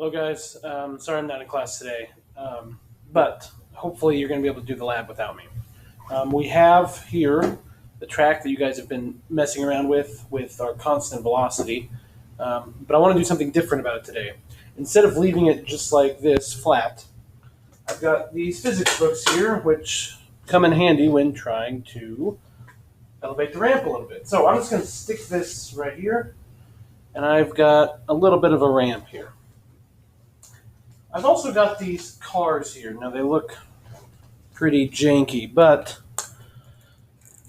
Hello guys, sorry I'm not in class today, but hopefully you're going to be able to do the lab without me. We have here the track that you guys have been messing around with our constant velocity, but I want to do something different about it today. Instead of leaving it just like this, flat, I've got these physics books here, which come in handy when trying to elevate the ramp a little bit. So I'm just going to stick this right here, and I've got a little bit of a ramp here. I've also got these cars here. Now they look pretty janky, but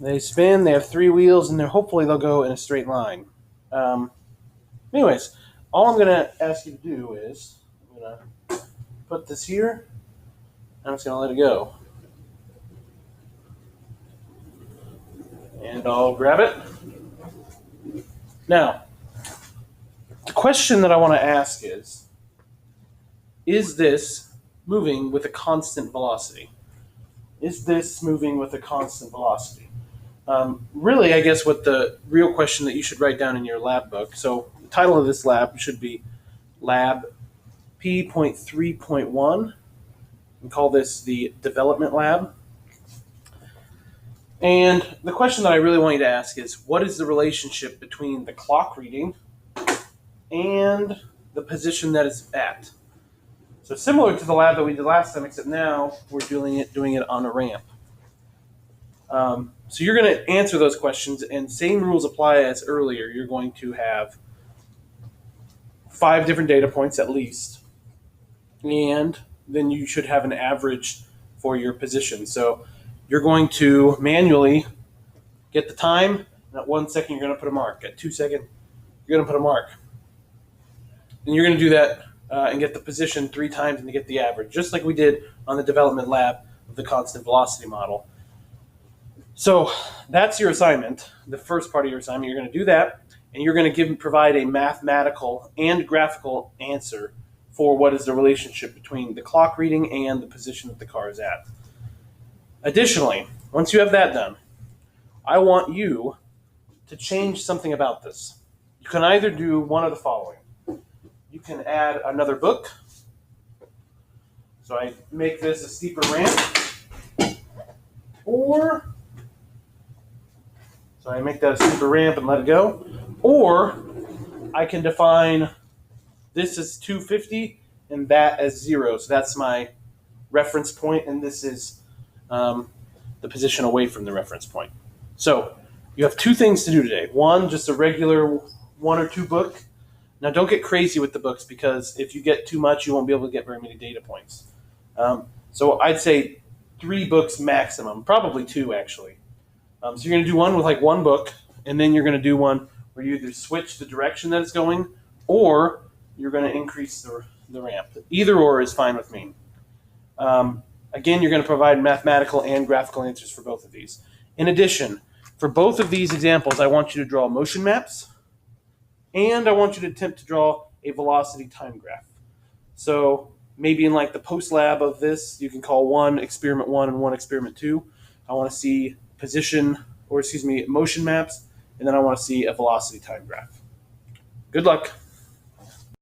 they spin, they have 3 wheels, and hopefully they'll go in a straight line. Anyways, all I'm going to ask you to do is, I'm going to put this here, and I'm just going to let it go. And I'll grab it. Now, the question that I want to ask is this moving with a constant velocity? Is this moving with a constant velocity? Really, I guess what the real question that you should write down in your lab book. So the title of this lab should be Lab P.3.1. We call this the Development Lab. And the question that I really want you to ask is, what is the relationship between the clock reading and the position that it's at? So similar to the lab that we did last time, except now we're doing it on a ramp. So you're going to answer those questions, and same rules apply as earlier. You're going to have 5 different data points at least, and then you should have an average for your position. So you're going to manually get the time, and at 1 second you're going to put a mark. At 2 seconds, you're going to put a mark. And you're going to do that and get the position 3 times and to get the average, just like we did on the development lab of the constant velocity model. So that's your assignment, the first part of your assignment. You're going to do that, and you're going to provide a mathematical and graphical answer for what is the relationship between the clock reading and the position that the car is at. Additionally, once you have that done, I want you to change something about this. You can either do one of the following. You can add another book. So I make this a steeper ramp. So I make that a steeper ramp and let it go. Or I can define this as 250 and that as 0. So that's my reference point, and this is the position away from the reference point. So you have 2 things to do today. One, just a regular 1 or 2 book. Now, don't get crazy with the books, because if you get too much, you won't be able to get very many data points. So I'd say 3 books maximum, probably 2 actually. So you're going to do one with like 1 book, and then you're going to do one where you either switch the direction that it's going, or you're going to increase the ramp. Either or is fine with me. Again, you're going to provide mathematical and graphical answers for both of these. In addition, for both of these examples, I want you to draw motion maps, and I want you to attempt to draw a velocity time graph. So maybe in like the post lab of this, you can call one experiment 1 and one experiment 2. I want to see motion maps, and then I want to see a velocity time graph. Good luck.